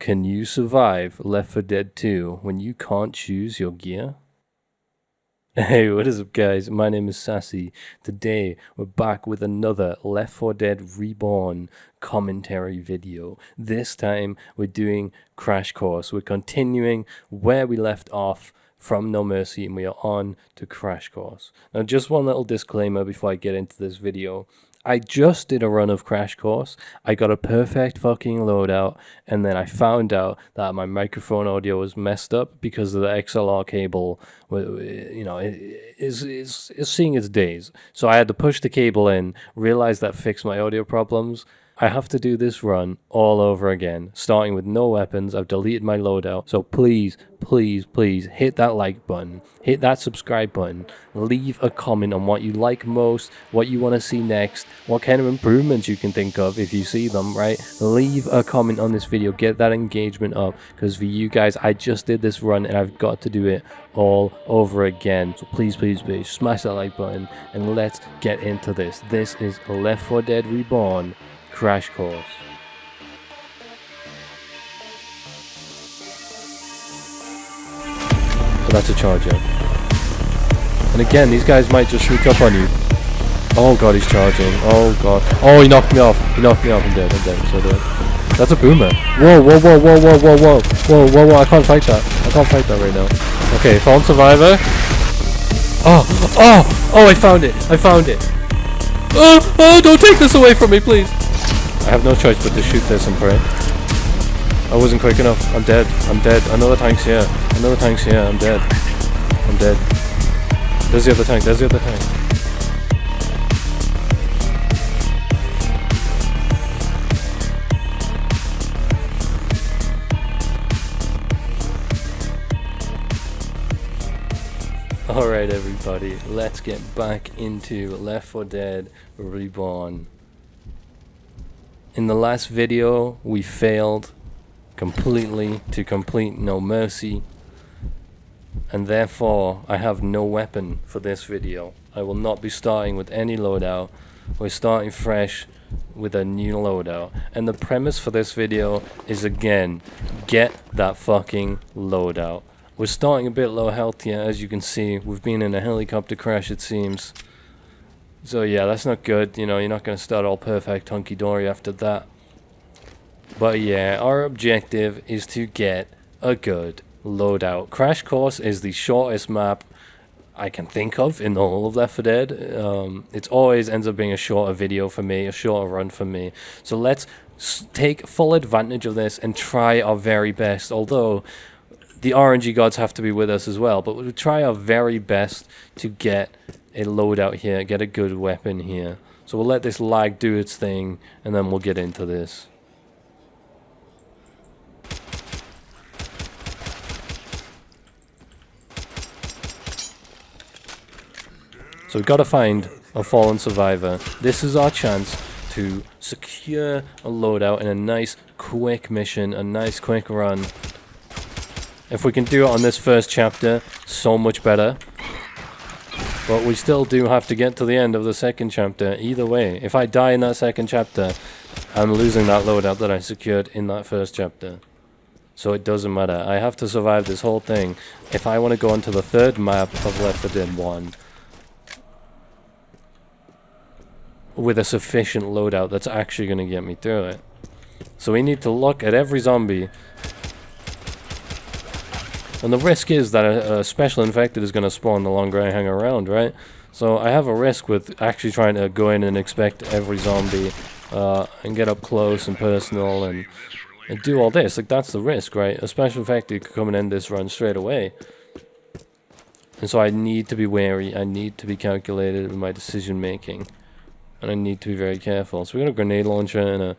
Can you survive Left 4 Dead 2 when you can't choose your gear? Hey, what is up guys? My name is Sassy. Today we're back with another Left 4 Dead Reborn commentary video. This time we're doing Crash Course. We're continuing where we left off from No Mercy and we are on to Crash Course. Now just one little disclaimer before I get into this video. I just did a run of Crash Course. I got a perfect fucking loadout, and then I found out that my microphone audio was messed up because of the XLR cable. You know, is seeing its days. So I had to push the cable in, realize that fixed my audio problems. I have to do this run all over again, starting with no weapons. I've deleted my loadout. So please, please, please hit that like button, hit that subscribe button, leave a comment on what you like most, what you want to see next, what kind of improvements you can think of if you see them, right? Leave a comment on this video, get that engagement up, because for you guys, I just did this run and I've got to do it all over again. So please, please, please smash that like button and let's get into this. This is Left 4 Dead Reborn Crash Course. Oh, that's a charger. And again, these guys might just sneak up on you. Oh god, he's charging. Oh god. Oh, he knocked me off. He knocked me off. I'm dead. I'm dead. I'm so dead. That's a boomer. Whoa, whoa, whoa, whoa, whoa, whoa, whoa. Whoa, whoa, whoa. I can't fight that. I can't fight that right now. Okay, fallen survivor. Oh, oh, oh, I found it. I found it. Oh, don't take this away from me, please. I have no choice but to shoot this and pray. I wasn't quick enough. I'm dead. I'm dead. Another tank's here. Another tank's here. I'm dead. I'm dead. There's the other tank. There's the other tank. Alright everybody, let's get back into Left 4 Dead Reborn. In the last video, we failed completely to complete No Mercy, and therefore I have no weapon for this video. I will not be starting with any loadout. We're starting fresh with a new loadout, and the premise for this video is again, get that fucking loadout. We're starting a bit low health here, as you can see. We've been in a helicopter crash, it seems. So yeah, that's not good. You know, you're not going to start all perfect hunky-dory after that. But yeah, our objective is to get a good loadout. Crash Course is the shortest map I can think of in the whole of Left 4 Dead. It always ends up being a shorter video for me, a shorter run for me. So let's take full advantage of this and try our very best. Although the RNG gods have to be with us as well, but we'll try our very best to get a loadout here, get a good weapon here. So we'll let this lag do its thing, and then we'll get into this. So we've got to find a fallen survivor. This is our chance to secure a loadout in a nice quick mission, a nice quick run. If we can do it on this first chapter, so much better. But we still do have to get to the end of the second chapter. Either way, if I die in that second chapter, I'm losing that loadout that I secured in that first chapter. So it doesn't matter. I have to survive this whole thing if I want to go on to the third map of Left 4 Dead 1 with a sufficient loadout that's actually going to get me through it. So we need to look at every zombie. And the risk is that a special infected is going to spawn the longer I hang around, right? So I have a risk with actually trying to go in and inspect every zombie and get up close and personal and do all this. Like, that's the risk, right? A special infected could come and end this run straight away. And so I need to be wary. I need to be calculated with my decision making. And I need to be very careful. So we got a grenade launcher and a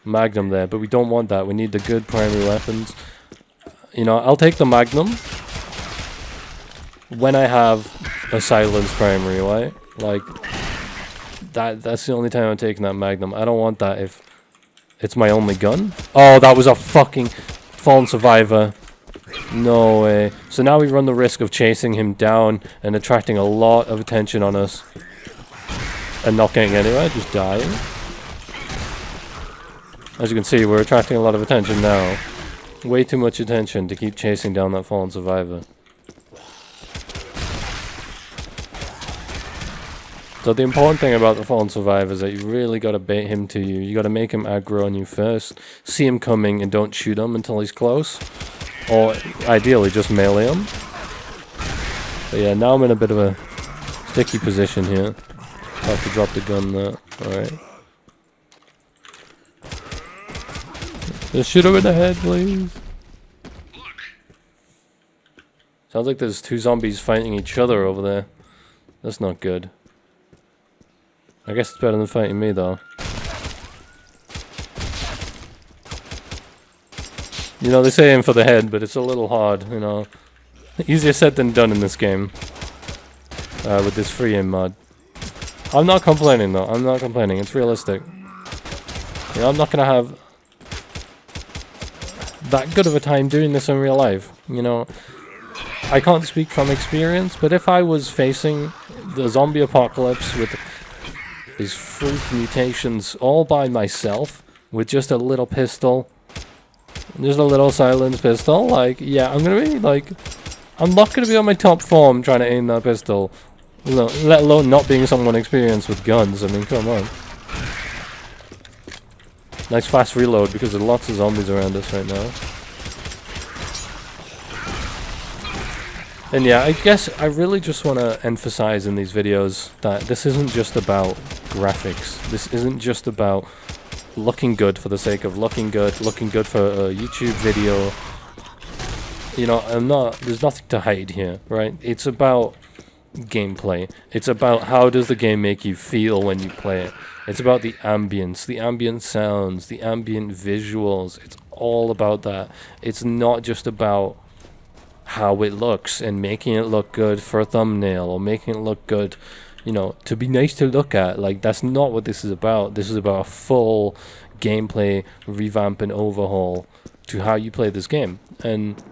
magnum there, but we don't want that. We need the good primary weapons. You know, I'll take the magnum when I have a silenced primary, right? Like, that's the only time I'm taking that magnum. I don't want that if it's my only gun. Oh, that was a fucking fallen survivor. No way. So now we run the risk of chasing him down and attracting a lot of attention on us. And not getting anywhere, just dying. As you can see, we're attracting a lot of attention now. Way too much attention to keep chasing down that fallen survivor. So the important thing about the fallen survivor is that you really got to bait him to you. You got to make him aggro on you first. See him coming and don't shoot him until he's close. Or ideally just melee him. But yeah, now I'm in a bit of a sticky position here. I have to drop the gun there. Alright. Just shoot him in the head, please. Sounds like there's two zombies fighting each other over there. That's not good. I guess it's better than fighting me, though. You know, they say aim for the head, but it's a little hard, you know. Easier said than done in this game. With this free aim mod. I'm not complaining, though. I'm not complaining. It's realistic. You know, I'm not gonna have that good of a time doing this in real life. You know, I can't speak from experience, but if I was facing the zombie apocalypse with these freak mutations all by myself, with just a little pistol, just a little silenced pistol, like, yeah, I'm gonna be, like, I'm not gonna be on my top form trying to aim that pistol, you know, let alone not being someone experienced with guns. I mean, come on. Nice fast reload, because there's lots of zombies around us right now. And yeah, I guess I really just want to emphasize in these videos that this isn't just about graphics. This isn't just about looking good for the sake of looking good for a YouTube video. You know, there's nothing to hide here, right? It's about gameplay. It's about how does the game make you feel when you play it. It's about the ambience, the ambient sounds, the ambient visuals. It's all about that. It's not just about how it looks and making it look good for a thumbnail or making it look good, you know, to be nice to look at. Like, that's not what this is about. This is about a full gameplay revamp and overhaul to how you play this game. And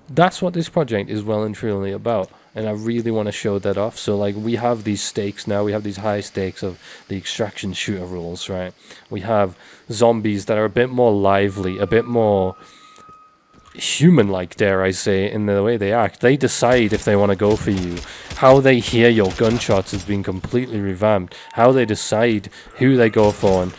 that's what this project is well and truly about. And I really want to show that off. So, like, we have these stakes now. We have these high stakes of the extraction shooter rules, right? We have zombies that are a bit more lively, a bit more human-like, dare I say, in the way they act. They decide if they want to go for you. How they hear your gunshots has been completely revamped. How they decide who they go for, and,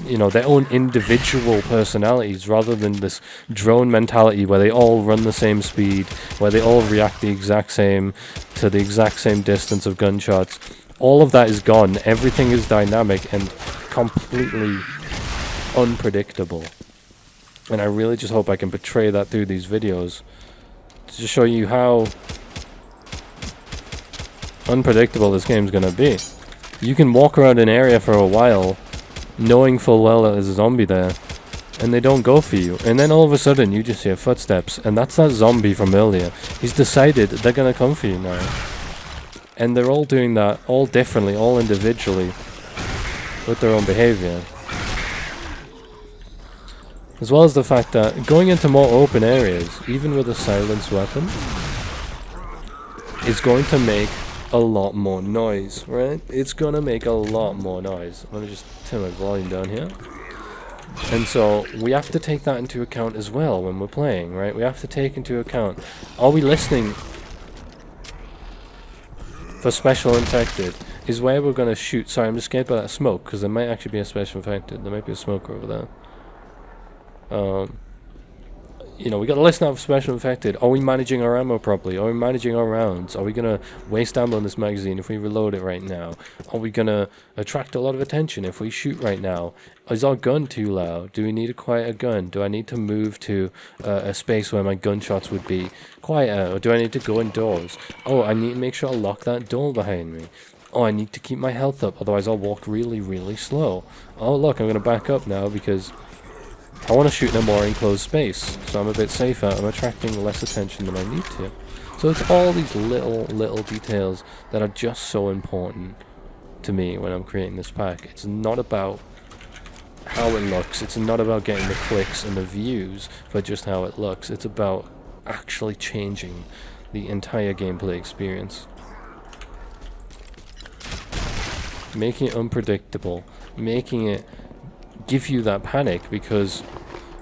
you know, their own individual personalities, rather than this drone mentality where they all run the same speed, where they all react the exact same to the exact same distance of gunshots. All of that is gone. Everything is dynamic and completely unpredictable. And I really just hope I can portray that through these videos to show you how unpredictable this game's gonna be. You can walk around an area for a while knowing full well that there's a zombie there, and they don't go for you. And then all of a sudden you just hear footsteps, and that's that zombie from earlier. He's decided they're gonna come for you now. And they're all doing that, all differently, all individually, with their own behavior. As well as the fact that going into more open areas, even with a silenced weapon, is going to make a lot more noise, right? It's going to make a lot more noise. Let me just turn my volume down here. And so we have to take that into account as well when we're playing, right? We have to take into account, are we listening for special infected? Is where we're going to shoot. Sorry, I'm just scared by that smoke, because there might actually be a special infected. There might be a smoker over there. You know, we got to listen out for special infected. Are we managing our ammo properly? Are we managing our rounds? Are we gonna waste ammo in this magazine if we reload it right now? Are we gonna attract a lot of attention if we shoot right now? Is our gun too loud? Do we need a quieter gun? Do I need to move to a space where my gunshots would be quieter? Or do I need to go indoors? Oh, I need to make sure I lock that door behind me. Oh, I need to keep my health up, otherwise I'll walk really, really slow. Oh, look, I'm gonna back up now because I want to shoot in a more enclosed space, so I'm a bit safer. I'm attracting less attention than I need to. So it's all these little details that are just so important to me when I'm creating this pack. It's not about how it looks. It's not about getting the clicks and the views for just how it looks. It's about actually changing the entire gameplay experience. Making it unpredictable. Making it give you that panic because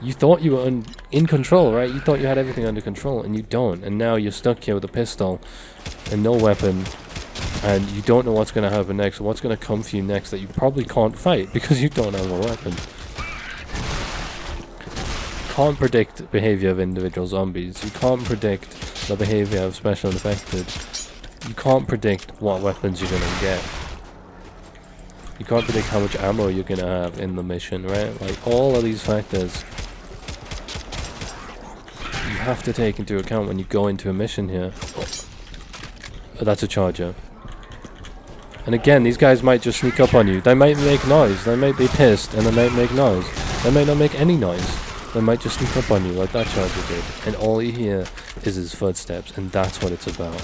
you thought you were in control, right? You thought you had everything under control, and you don't. And now you're stuck here with a pistol and no weapon, and you don't know what's going to happen next, or what's going to come for you next that you probably can't fight because you don't have a weapon. You can't predict behavior of individual zombies. You can't predict the behavior of special infected. You can't predict what weapons you're going to get. You can't predict how much ammo you're going to have in the mission, right? Like, all of these factors you have to take into account when you go into a mission here. Oh, that's a charger. And again, these guys might just sneak up on you. They might make noise. They might be pissed, and they might make noise. They might not make any noise. They might just sneak up on you like that charger did. And all you hear is his footsteps, and that's what it's about.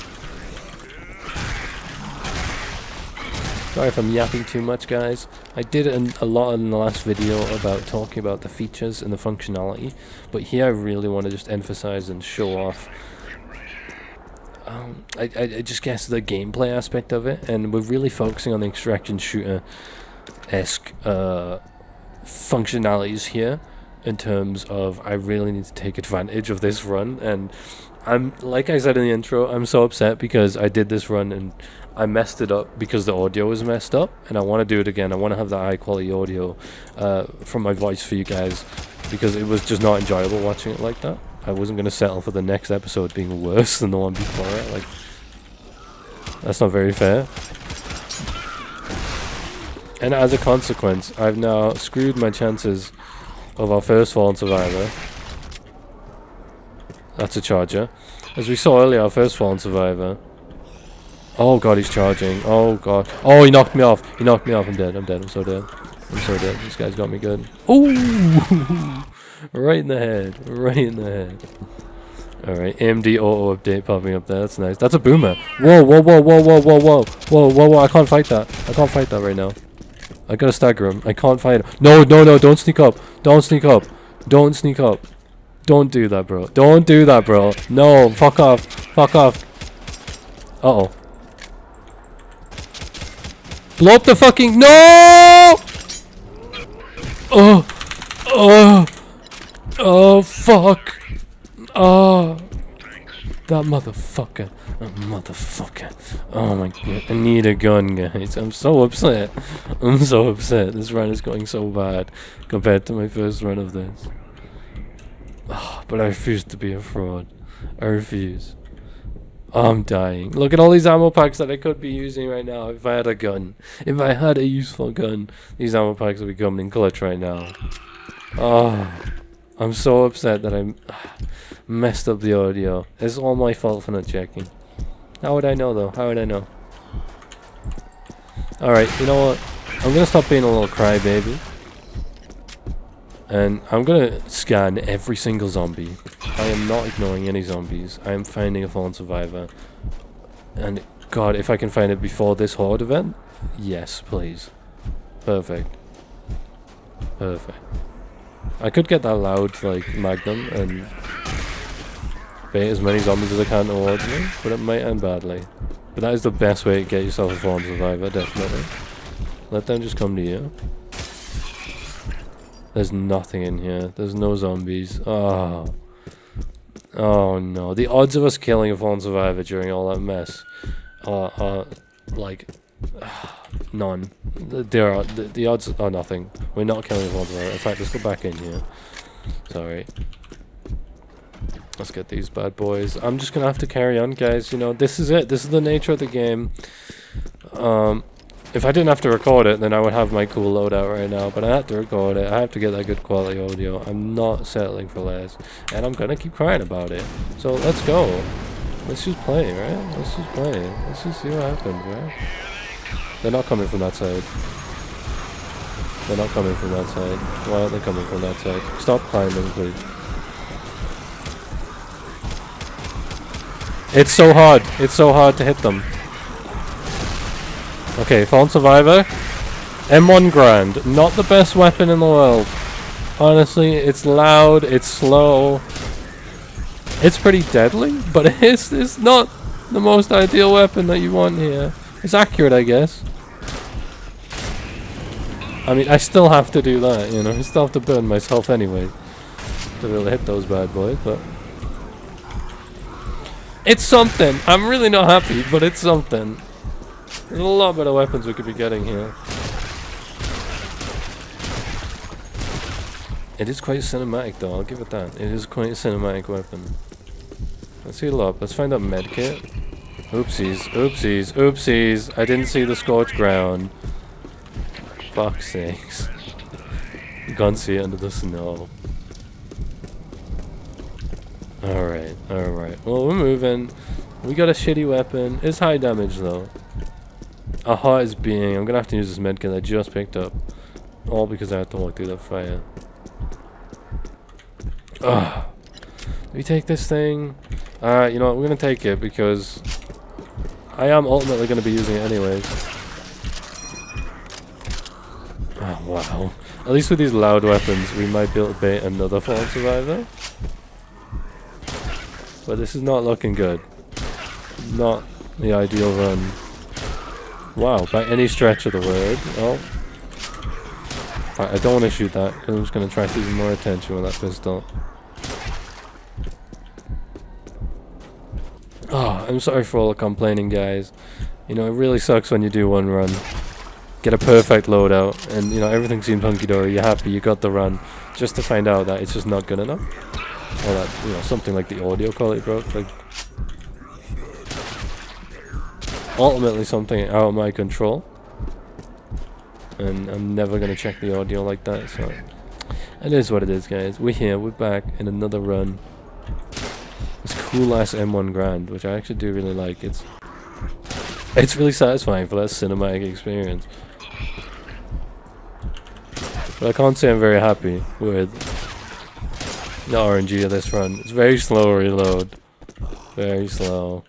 Sorry if I'm yapping too much, guys. I did a lot in the last video about talking about the features and the functionality, but here I really want to just emphasize and show off I just guess the gameplay aspect of it, and we're really focusing on the extraction shooter-esque functionalities here in terms of I really need to take advantage of this run. And I'm, like I said in the intro, I'm so upset because I did this run and I messed it up because the audio was messed up, and I want to do it again. I want to have that high quality audio from my voice for you guys, because it was just not enjoyable watching it like that. I wasn't going to settle for the next episode being worse than the one before it. Like, that's not very fair. And as a consequence, I've now screwed my chances of our first fallen survivor. That's a charger. As we saw earlier, our first fallen survivor. Oh god, he's charging. Oh god. Oh, he knocked me off. He knocked me off. I'm dead. I'm dead. I'm so dead. I'm so dead. This guy's got me good. Ooh! Right in the head. Right in the head. Alright, AMD auto update popping up there. That's nice. That's a boomer. Whoa, whoa, whoa, whoa, whoa, whoa, whoa. Whoa, whoa, whoa. I can't fight that. I can't fight that right now. I gotta stagger him. I can't fight him. No, no, no. Don't sneak up. Don't sneak up. Don't sneak up. Don't do that, bro. Don't do that, bro. No, fuck off. Fuck off. Uh-oh. Blow up the fucking... No! Oh! Oh! Oh, fuck! Oh! That motherfucker. That motherfucker. Oh my god. I need a gun, guys. I'm so upset. I'm so upset. This run is going so bad compared to my first run of this. Oh, but I refuse to be a fraud. I refuse. Oh, I'm dying. Look at all these ammo packs that I could be using right now if I had a gun. If I had a useful gun, these ammo packs would be coming in clutch right now. Oh, I'm so upset that I messed up the audio. It's all my fault for not checking. How would I know, though? How would I know? Alright, you know what? I'm gonna stop being a little crybaby. And I'm gonna scan every single zombie. I am not ignoring any zombies. I am finding a fallen survivor. And god, if I can find it before this horde event, yes, please. Perfect. Perfect. I could get that loud, like, magnum and bait as many zombies as I can towards me, but it might end badly. But that is the best way to get yourself a fallen survivor, definitely. Let them just come to you. There's nothing in here. There's no zombies. Oh. Oh no. The odds of us killing a fallen survivor during all that mess are like, none. The odds are nothing. We're not killing a fallen survivor. In fact, let's go back in here. Sorry. Let's get these bad boys. I'm just gonna have to carry on, guys. You know, this is it. This is the nature of the game. If I didn't have to record it, then I would have my cool loadout right now, but I have to record it. I have to get that good quality audio. I'm not settling for less, and I'm gonna keep crying about it. So let's go. Let's just play, right? Let's just play. Let's just see what happens, right? They're not coming from that side. They're not coming from that side. Why aren't they coming from that side? Stop climbing, please. It's so hard. It's so hard to hit them. Okay, fallen survivor. M1 Grand. Not the best weapon in the world. Honestly, it's loud, it's slow. It's pretty deadly, but it's not the most ideal weapon that you want here. It's accurate, I guess. I mean, I still have to do that, you know. I still have to burn myself anyway to really hit those bad boys, but it's something. I'm really not happy, but it's something. There's a lot better weapons we could be getting here. It is quite cinematic though, I'll give it that. It is quite a cinematic weapon. Let's heal up. Let's find that medkit. Oopsies, oopsies, oopsies. I didn't see the scorched ground. Fuck's sakes. You can't see it under the snow. Alright, alright. Well, we're moving. We got a shitty weapon. It's high damage though. Our heart is beating. I'm gonna have to use this medkit I just picked up. All because I have to walk through that fire. Ugh. Do we take this thing? You know what? We're gonna take it because I am ultimately gonna be using it anyways. Oh, wow. At least with these loud weapons, we might be able to bait another fallen survivor. But this is not looking good. Not the ideal run. Wow, by any stretch of the word. Oh. I don't want to shoot that, because I'm just going to attract even more attention with that pistol. Oh, I'm sorry for all the complaining, guys. You know, it really sucks when you do one run. Get a perfect loadout, and, you know, everything seems hunky-dory, you're happy, you got the run, just to find out that it's just not good enough. Or that, you know, something like the audio quality broke. Like, ultimately something out of my control. And I'm never going to check the audio like that, so it is what it is, guys. We're here, we're back in another run. This cool ass M1 Grand, which I actually do really like. It's really satisfying for that cinematic experience. But I can't say I'm very happy with the RNG of this run. It's very slow reload. Very slow.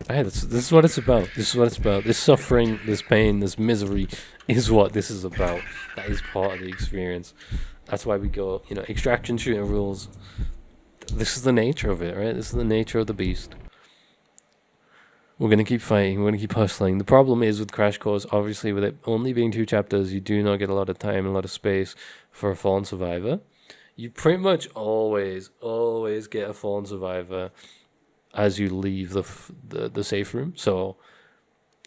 Hey, this is what it's about. This is what it's about. This suffering, this pain, this misery is what this is about. That is part of the experience. That's why we go, you know, extraction shooting rules. This is the nature of it, right? This is the nature of the beast. We're going to keep fighting. We're going to keep hustling. The problem is with Crash Course, obviously, with it only being 2 chapters, you do not get a lot of time and a lot of space for a fallen survivor. You pretty much always get a fallen survivor as you leave the safe room. So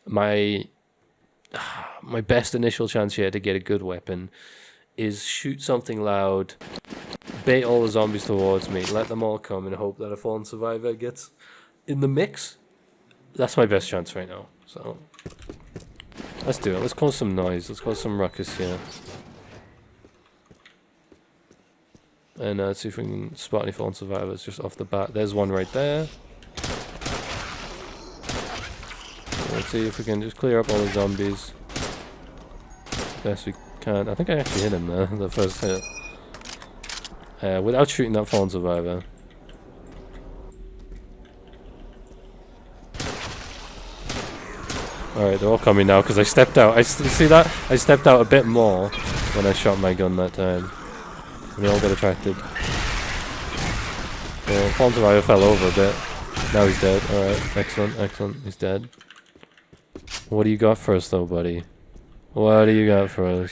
my best initial chance here to get a good weapon is shoot something loud, bait all the zombies towards me, let them all come, and hope that a fallen survivor gets in the mix. That's my best chance right now. So let's do it. Let's cause some noise. Let's cause some ruckus here. And let's see if we can spot any fallen survivors just off the bat. There's one right there. Let's see if we can just clear up all the zombies. Best we can. I think I actually hit him there, the first hit. Without shooting that fallen survivor. Alright, they're all coming now because I stepped out. See that? I stepped out a bit more when I shot my gun that time. And they all got attracted. Well, fallen survivor fell over a bit. Now he's dead. Alright, excellent, excellent. He's dead. What do you got for us though, buddy? What do you got for us?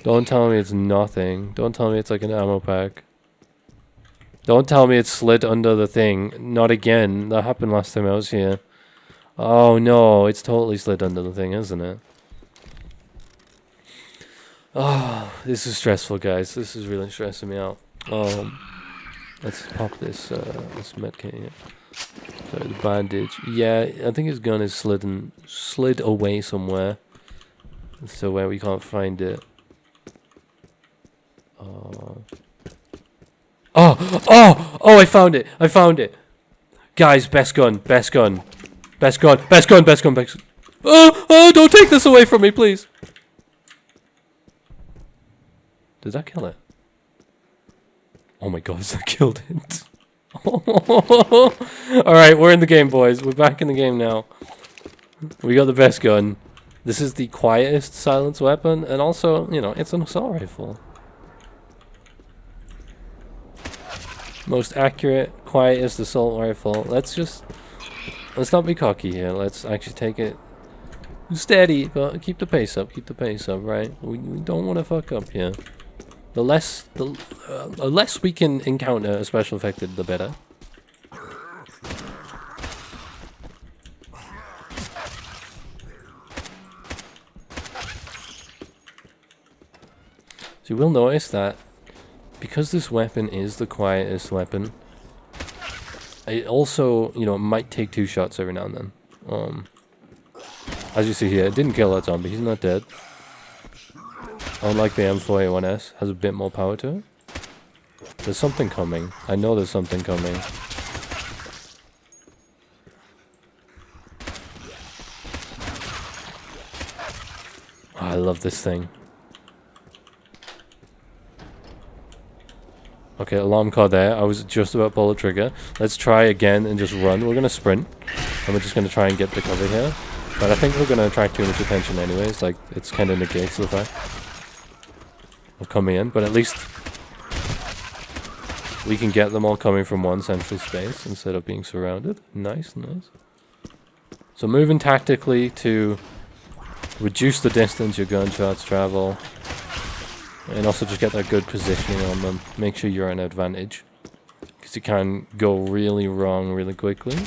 Don't tell me it's nothing. Don't tell me it's like an ammo pack. Don't tell me it's slid under the thing. Not again. That happened last time I was here. Oh no, it's totally slid under the thing, isn't it? Oh, this is stressful, guys. This is really stressing me out. Let's pop this medkit here. Sorry, the bandage. Yeah, I think his gun is slid away somewhere. So where we can't find it. Oh, I found it! I found it! Guys, best gun. Oh, don't take this away from me, please! Did that kill it? Oh my god, that killed it. Alright, we're in the game, boys. We're back in the game now. We got the best gun. This is the quietest silence weapon, and also, you know, it's an assault rifle. Most accurate, quietest assault rifle. Let's just let's not be cocky here. Let's actually take it steady, but keep the pace up. Keep the pace up, right? We don't want to fuck up here. The less we can encounter a special affected, the better. So you will notice that because this weapon is the quietest weapon, it also, you know, it might take 2 shots every now and then. As you see here, it didn't kill that zombie. He's not dead. Unlike the M4A1S, has a bit more power to it. There's something coming. I know there's something coming. Oh, I love this thing. Okay, alarm card there. I was just about to pull the trigger. Let's try again and just run. We're going to sprint. And we're just going to try and get the cover here. But I think we're going to attract too much attention anyways. Like, it's kind of negates the fact of coming in. But at least we can get them all coming from one central space instead of being surrounded. Nice, nice. So moving tactically to reduce the distance your gunshots travel. And also just get that good positioning on them. Make sure you're at an advantage. Because you can go really wrong really quickly.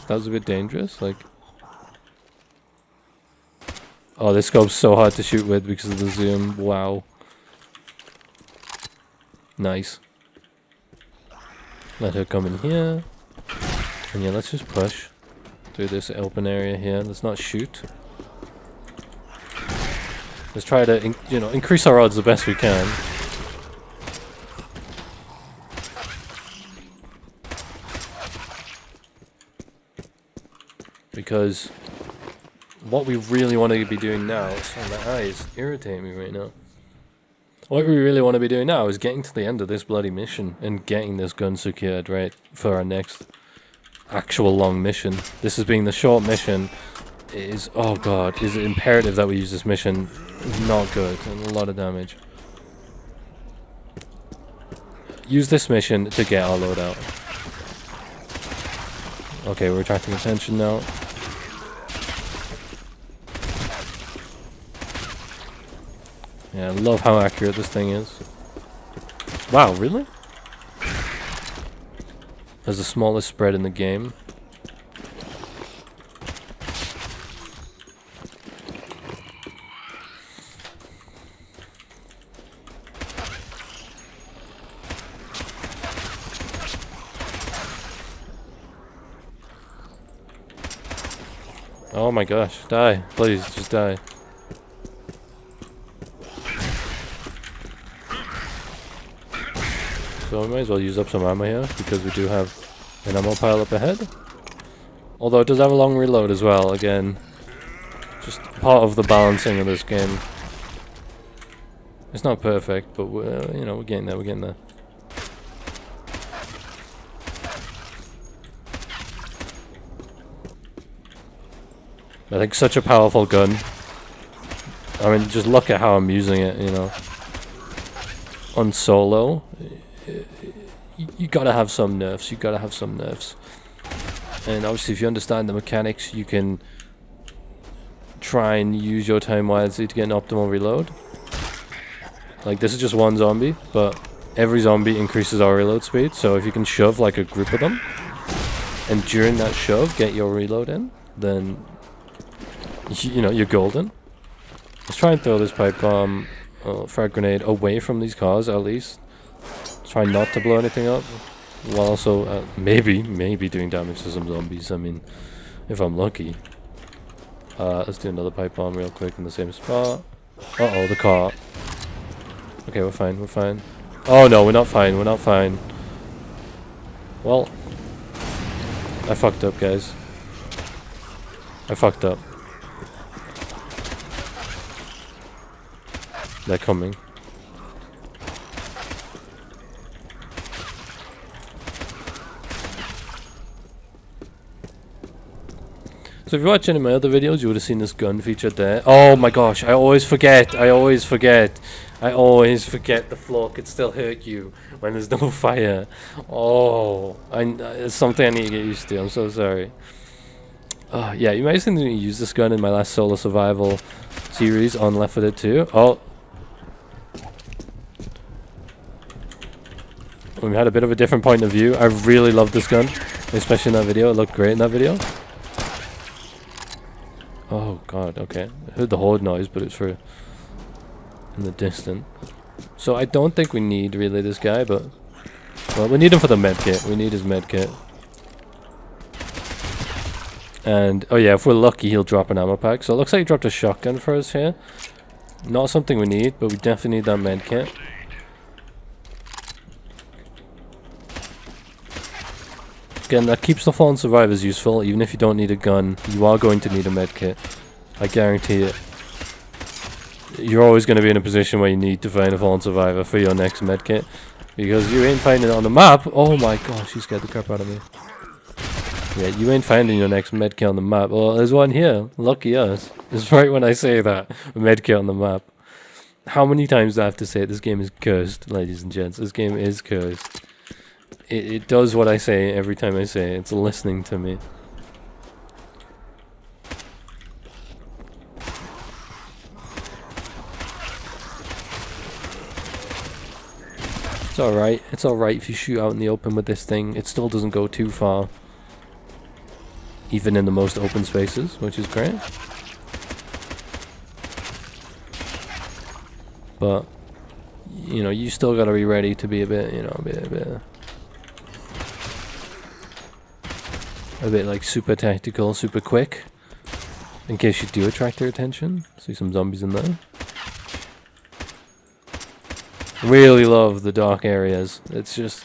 That was a bit dangerous. Like, oh, this scope's so hard to shoot with because of the zoom. Wow. Nice. Let her come in here. And yeah, let's just push through this open area here. Let's not shoot. Let's try to, you know, increase our odds the best we can. Because what we really want to be doing now, sorry, my eyes irritate me right now. What we really want to be doing now is getting to the end of this bloody mission and getting this gun secured, right, for our next actual long mission. This is being the short mission. Is, oh god, is it imperative that we use this mission? Not good, and a lot of damage. Use this mission to get our loadout. Okay, we're attracting attention now. Yeah, I love how accurate this thing is. Wow, really? Has the smallest spread in the game. Oh my gosh, die. Please, just die. So we might as well use up some ammo here, because we do have an ammo pile up ahead. Although it does have a long reload as well, again. Just part of the balancing of this game. It's not perfect, but we're, you know, we're getting there, we're getting there. I think such a powerful gun. I mean, just look at how I'm using it, you know. On solo, you gotta have some nerfs, you gotta have some nerfs. And obviously if you understand the mechanics, you can try and use your time wisely to get an optimal reload. Like, this is just one zombie, but every zombie increases our reload speed, so if you can shove like a group of them, and during that shove get your reload in, then you know, you're golden. Let's try and throw this pipe bomb, frag grenade away from these cars at least. Try not to blow anything up, while also maybe doing damage to some zombies. I mean, if I'm lucky. Let's do another pipe bomb real quick in the same spot. Uh-oh, the car. Okay, we're fine, we're fine. Oh no, we're not fine, we're not fine. Well, I fucked up, guys. I fucked up. They're coming. So if you watch any of my other videos, you would have seen this gun featured there. Oh my gosh, I always forget. I always forget the floor could still hurt you when there's no fire. Oh, it's something I need to get used to. I'm so sorry. Yeah, you might have seen me use this gun in my last solo survival series on Left 4 Dead 2. Oh. We had a bit of a different point of view. I really love this gun, especially in that video. It looked great in that video. Oh god, okay. I heard the horde noise, but it's for in the distance. So I don't think we need really this guy, but well, we need him for the medkit. We need his medkit. And oh yeah, if we're lucky, he'll drop an ammo pack. So it looks like he dropped a shotgun for us here. Not something we need, but we definitely need that medkit. Again, that keeps the fallen survivors useful. Even if you don't need a gun, you are going to need a medkit. I guarantee it. You're always going to be in a position where you need to find a fallen survivor for your next medkit. Because you ain't finding it on the map. Oh my gosh, you scared the crap out of me. Yeah, you ain't finding your next medkit on the map. Well, there's one here. Lucky us. It's right when I say that. A medkit on the map. How many times do I have to say it? This game is cursed, ladies and gents. This game is cursed. It does what I say every time I say it. It's listening to me. It's alright. It's alright if you shoot out in the open with this thing. It still doesn't go too far. Even in the most open spaces, which is great. But, you know, you still gotta be ready to be a bit, you know, a bit like super tactical, super quick. In case you do attract their attention. See some zombies in there. Really love the dark areas. It's just...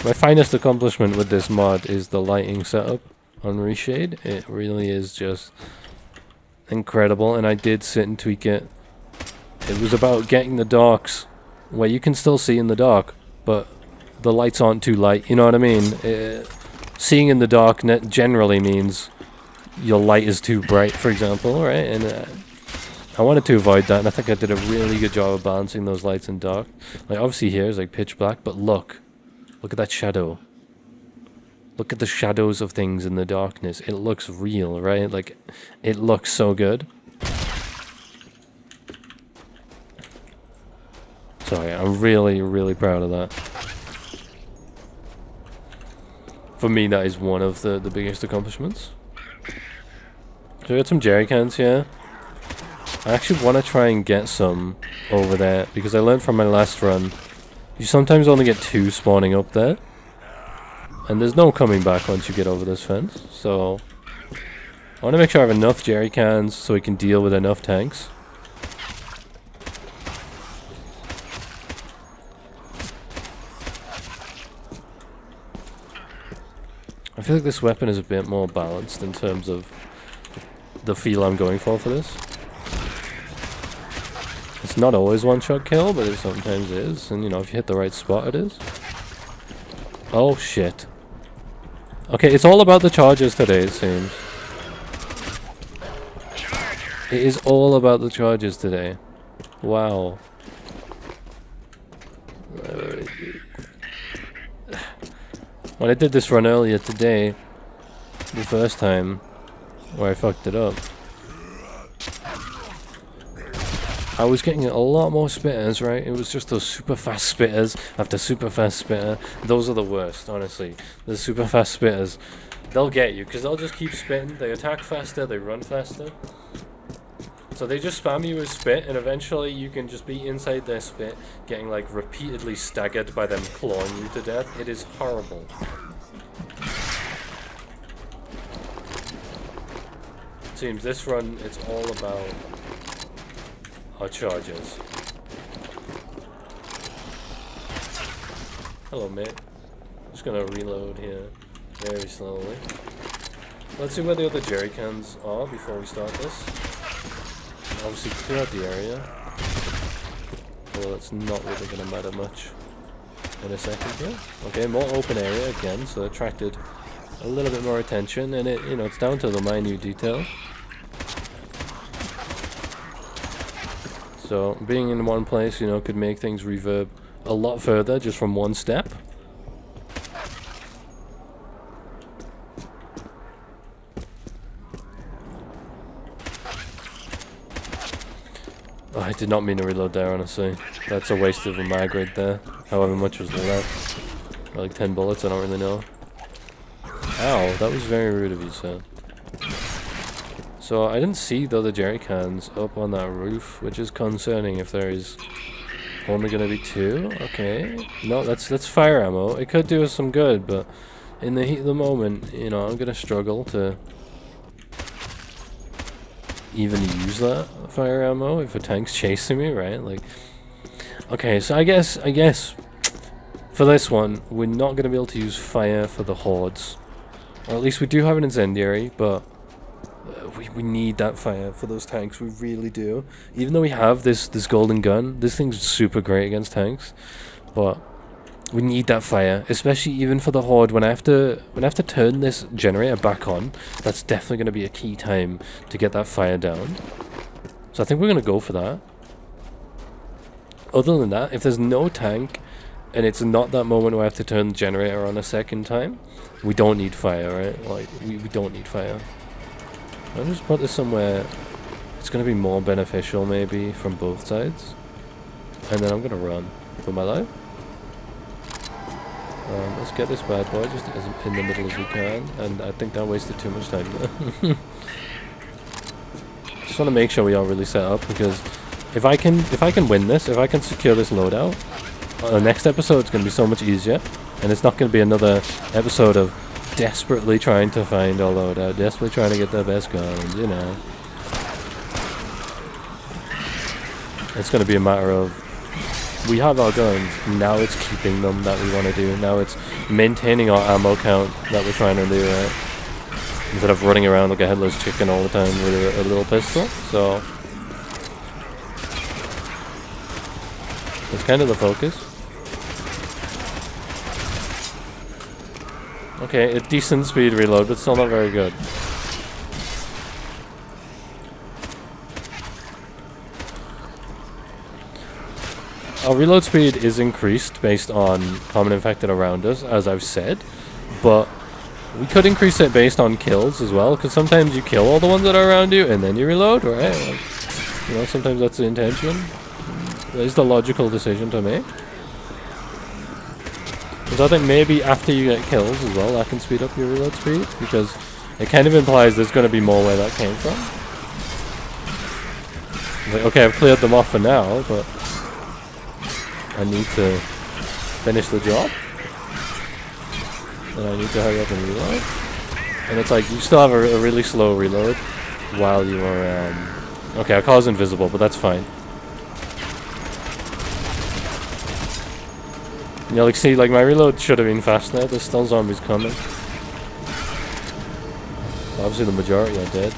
my finest accomplishment with this mod is the lighting setup on Reshade. It really is just incredible, and I did sit and tweak it. It was about getting the darks where you can still see in the dark, but the lights aren't too light, you know what I mean? Seeing in the dark generally means your light is too bright, for example, right? And I wanted to avoid that, and I think I did a really good job of balancing those lights in dark. Like, obviously here is like pitch black, but look at that shadow. Look at the shadows of things in the darkness. It looks real, right? Like, it looks so good. Sorry, I'm really, really proud of that. For me, that is one of the biggest accomplishments. So we got some jerry cans here. I actually want to try and get some over there, because I learned from my last run, you sometimes only get 2 spawning up there. And there's no coming back once you get over this fence. So I want to make sure I have enough jerry cans so we can deal with enough tanks. I feel like this weapon is a bit more balanced in terms of the feel I'm going for this. It's not always one-shot kill, but it sometimes is. And you know, if you hit the right spot, it is. Oh shit. Okay, it's all about the charges today, it seems. It is all about the charges today. Wow. When I did this run earlier today, the first time, where I fucked it up, I was getting a lot more spitters, right? It was just those super fast spitters after super fast spitter. Those are the worst, honestly. The super fast spitters, they'll get you, because they'll just keep spitting. They attack faster, they run faster. So they just spam you with spit, and eventually you can just be inside their spit, getting like repeatedly staggered by them clawing you to death. It is horrible. It seems this run, it's all about our charges. Hello, mate. Just gonna reload here very slowly. Let's see where the other jerry cans are before we start this. Obviously clear out the area. Although it's not really gonna matter much in a second here. Okay, more open area again, so it attracted a little bit more attention, and it, you know, it's down to the minute detail. So being in one place, you know, could make things reverb a lot further just from one step. Oh, I did not mean to reload there, honestly. That's a waste of a mag right there. However much was left. Like 10 bullets, I don't really know. Ow, that was very rude of you, sir. So I didn't see the other jerry cans up on that roof, which is concerning if there is only gonna be 2. Okay. No, that's fire ammo. It could do us some good, but in the heat of the moment, you know, I'm gonna struggle to even use that fire ammo if a tank's chasing me, right? Like, okay, so I guess for this one, we're not gonna be able to use fire for the hordes, or at least we do have an incendiary, but we need that fire for those tanks. We really do. Even though we have this golden gun, this thing's super great against tanks, but we need that fire, especially even for the horde. When I have to turn this generator back on, that's definitely going to be a key time to get that fire down. So I think we're going to go for that. Other than that, if there's no tank and it's not that moment where I have to turn the generator on a second time, we don't need fire, right? Like, we don't need fire. I'll just put this somewhere it's going to be more beneficial, maybe, from both sides. And then I'm going to run for my life. Let's get this bad boy just as in the middle as we can, and I think that wasted too much time there. Just want to make sure we are really set up, because if I can win this, if I can secure this loadout, the next episode it's going to be so much easier, and it's not going to be another episode of desperately trying to find our loadout, desperately trying to get the best guns, you know. It's going to be a matter of we have our guns, now it's keeping them that we want to do. Now it's maintaining our ammo count that we're trying to do, right? Instead of running around like a headless chicken all the time with a little pistol. So it's kind of the focus. Okay, a decent speed reload, but still not very good. Our reload speed is increased based on common infected around us, as I've said, but we could increase it based on kills as well, because sometimes you kill all the ones that are around you and then you reload, right? Like, you know, sometimes that's the intention. That is the logical decision to make. Because I think maybe after you get kills as well, that can speed up your reload speed, because it kind of implies there's going to be more where that came from. It's like, okay, I've cleared them off for now, but I need to finish the job, and I need to hurry up and reload. And it's like you still have a really slow reload while you are okay, our car's invisible, but that's fine. You know, like, see, like, my reload should have been faster. There's still zombies coming. Obviously the majority are dead.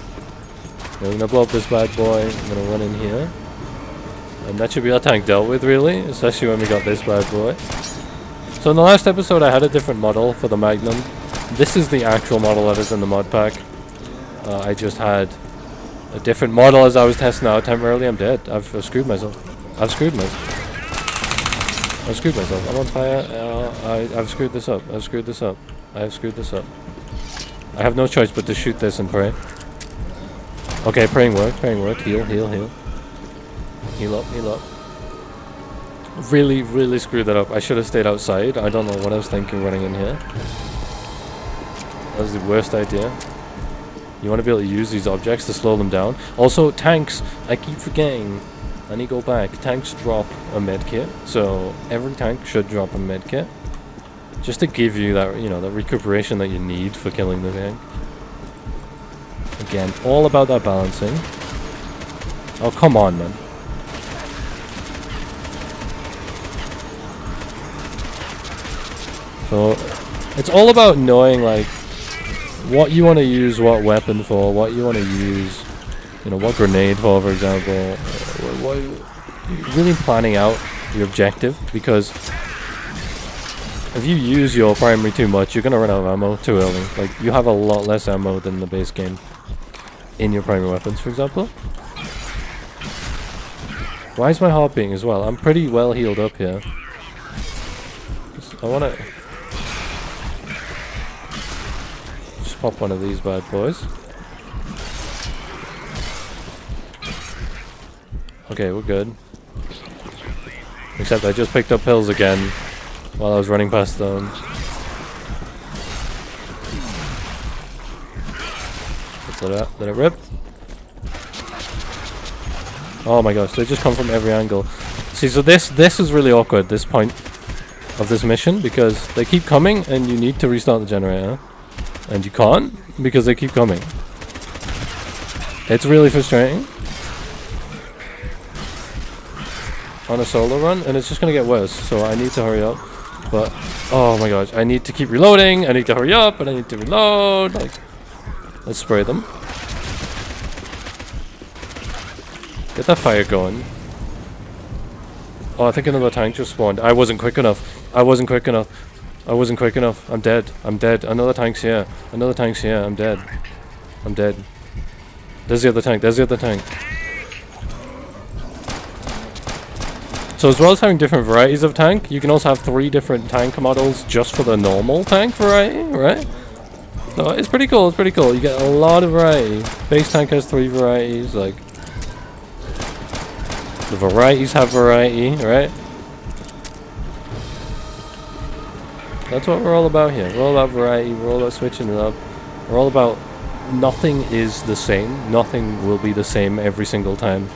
We're gonna blow up this bad boy. I'm gonna run in here. And that should be our tank dealt with, really, especially when we got this bad boy. So in the last episode I had a different model for the Magnum. This is the actual model that is in the mod pack. I just had a different model as I was testing out temporarily. I'm dead. I've screwed myself. I've screwed myself. I'm on fire. I've screwed this up. I've screwed this up. I've screwed this up. I have no choice but to shoot this and pray. Okay, praying worked. Praying worked. Heal, heal, heal. Heal up, heal up. Really, really screwed that up. I should have stayed outside. I don't know what I was thinking running in here. That was the worst idea. You want to be able to use these objects to slow them down. Also, tanks. I keep forgetting. I need to go back. Tanks drop a med kit. So, every tank should drop a med kit. Just to give you that, you know, the recuperation that you need for killing the tank. Again, all about that balancing. Oh, come on, man. So, it's all about knowing, like, what you want to use what weapon for, what you want to use, you know, what grenade for example. Really planning out your objective, because if you use your primary too much, you're going to run out of ammo too early. Like, you have a lot less ammo than the base game in your primary weapons, for example. Why is my heart beating as well? I'm pretty well healed up here. I want to just pop one of these bad boys. Okay, we're good. Except I just picked up pills again while I was running past them. Let's let it rip. Oh my gosh, they just come from every angle. See, so this is really awkward, this point of this mission, because they keep coming and you need to restart the generator. And you can't, because they keep coming. It's really frustrating on a solo run, and it's just gonna get worse, so I need to hurry up. But, oh my gosh, I need to keep reloading, I need to hurry up, and I need to reload, like, let's spray them. Get that fire going. Oh, I think another tank just spawned. I wasn't quick enough. I wasn't quick enough. I wasn't quick enough. I'm dead. I'm dead. Another tank's here. Another tank's here. I'm dead. I'm dead. There's the other tank. There's the other tank. So as well as having different varieties of tank, you can also have 3 different tank models just for the normal tank variety, right? So it's pretty cool. It's pretty cool. You get a lot of variety. Base tank has 3 varieties. Like, the varieties have variety, right? That's what we're all about here. We're all about variety. We're all about switching it up. We're all about nothing is the same. Nothing will be the same every single time.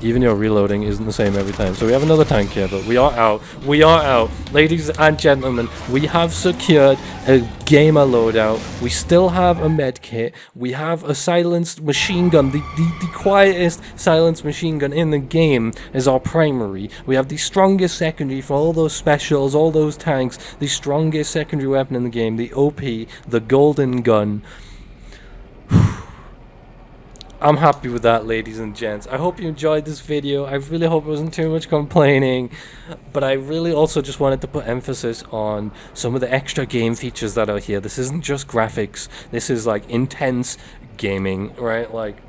Even your reloading isn't the same every time. So we have another tank here, but we are out. We are out. Ladies and gentlemen, we have secured a gamer loadout. We still have a med kit. We have a silenced machine gun. The quietest silenced machine gun in the game is our primary. We have the strongest secondary for all those specials, all those tanks. The strongest secondary weapon in the game. The OP, the golden gun. I'm happy with that, ladies and gents. I hope you enjoyed this video. I really hope it wasn't too much complaining, but I really also just wanted to put emphasis on some of the extra game features that are here. This isn't just graphics. This is like intense gaming, right? Like,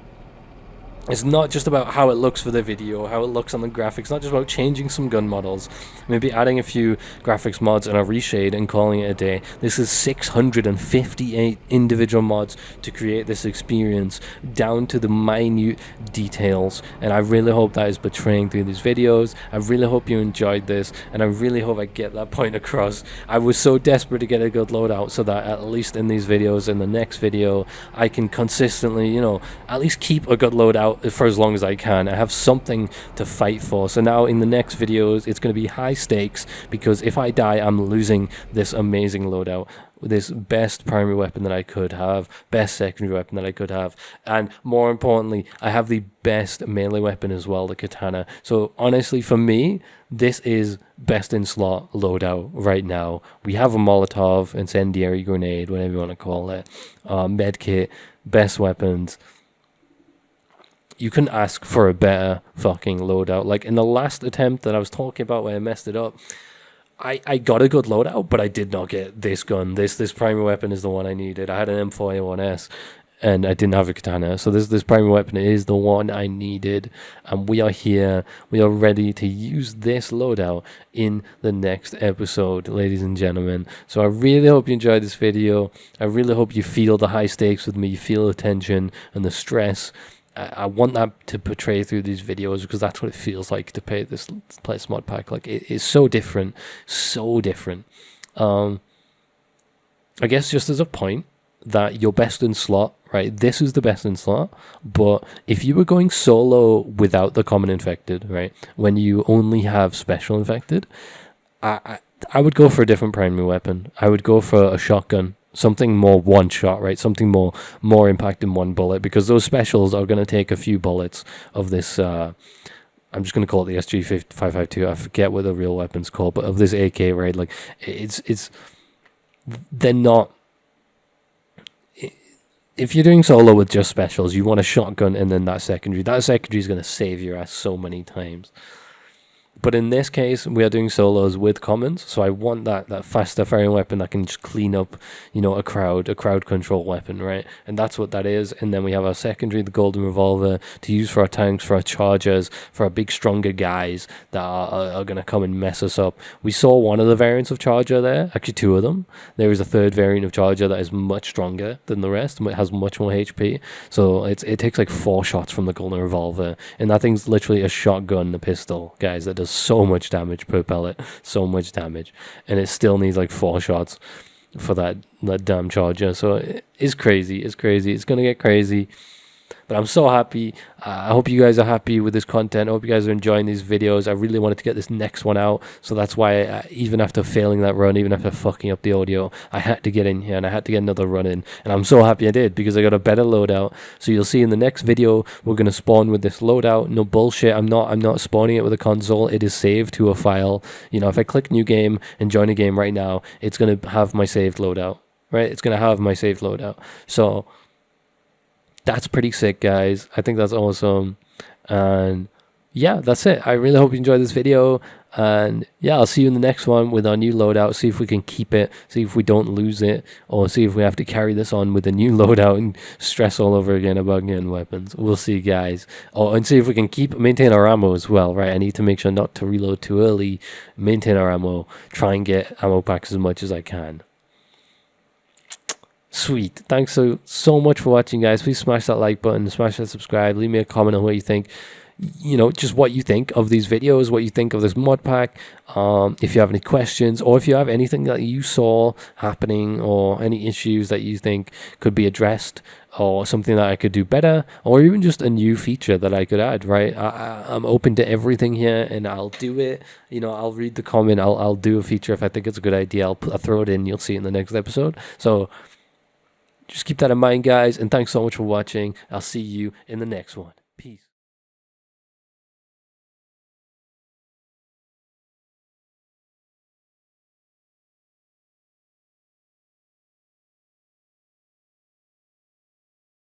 it's not just about how it looks for the video, how it looks on the graphics, not just about changing some gun models, maybe adding a few graphics mods and a reshade and calling it a day. This is 658 individual mods to create this experience down to the minute details, and I really hope that is portraying through these videos. I really hope you enjoyed this, and I really hope I get that point across. I was so desperate to get a good loadout so that at least in these videos, in the next video, I can consistently, you know, at least keep a good loadout for as long as I can. I have something to fight for. So now in the next videos, it's going to be high stakes, because if I die, I'm losing this amazing loadout, this best primary weapon that I could have, best secondary weapon that I could have, and more importantly, I have the best melee weapon as well, the katana. So honestly, for me, this is best in slot loadout right now. We have a Molotov, incendiary grenade, whatever you want to call it, medkit, best weapons. You can ask for a better fucking loadout. Like in the last attempt that I was talking about where I messed it up, I got a good loadout, but I did not get this gun. This primary weapon is the one I needed. I had an M4A1S and I didn't have a katana. So this primary weapon is the one I needed. And we are here. We are ready to use this loadout in the next episode, ladies and gentlemen. So I really hope you enjoyed this video. I really hope you feel the high stakes with me. You feel the tension and the stress. I want that to portray through these videos, because that's what it feels like to play this mod pack. Like, it is so different, so different. I guess just as a point that you're best in slot, right? This is the best in slot, but if you were going solo without the common infected, right? When you only have special infected, I would go for a different primary weapon. I would go for a shotgun. Something more one shot, right? Something more impact in one bullet, because those specials are going to take a few bullets of this. I'm just going to call it the SG552. I forget what the real weapon's called, but of this AK, right? Like, they're not. If you're doing solo with just specials, you want a shotgun and then that secondary. That secondary is going to save your ass so many times. But in this case, we are doing solos with commons, so I want that faster firing weapon that can just clean up, you know, a crowd control weapon, right? And that's what that is. And then we have our secondary, the golden revolver, to use for our tanks, for our chargers, for our big stronger guys that are going to come and mess us up. We saw one of the variants of charger there, actually two of them. There is a third variant of charger that is much stronger than the rest, it has much more HP. So it takes like 4 shots from the golden revolver, and that thing's literally a shotgun, a pistol, guys, that does so much damage per pellet, so much damage, and it still needs like 4 shots for that damn charger. So it's crazy, it's gonna get crazy. But I'm so happy. I hope you guys are happy with this content. I hope you guys are enjoying these videos. I really wanted to get this next one out, so that's why even after failing that run, even after fucking up the audio, I had to get in here and I had to get another run in. And I'm so happy I did, because I got a better loadout. So you'll see in the next video, we're gonna spawn with this loadout. No bullshit. I'm not spawning it with a console. It is saved to a file. You know, if I click new game and join a game right now, it's gonna have my saved loadout. Right? It's gonna have my saved loadout. So that's pretty sick, guys. I think that's awesome. And yeah, that's it. I really hope you enjoyed this video. And yeah, I'll see you in the next one with our new loadout. See if we can keep it, see if we don't lose it, or see if we have to carry this on with a new loadout and stress all over again about getting weapons. We'll see, guys. Oh, and see if we can maintain our ammo as well, right? I need to make sure not to reload too early, maintain our ammo, try and get ammo packs as much as I can. Sweet. Thanks so much for watching, guys. Please smash that like button, smash that subscribe, leave me a comment on what you think, you know, just what you think of these videos, what you think of this mod pack. If you have any questions, or if you have anything that you saw happening, or any issues that you think could be addressed, or something that I could do better, or even just a new feature that I could add, right? I'm open to everything here, and I'll do it. You know, I'll read the comment, I'll do a feature if I think it's a good idea. I'll throw it in. You'll see it in the next episode. So just keep that in mind, guys, and thanks so much for watching. I'll see you in the next one. Peace.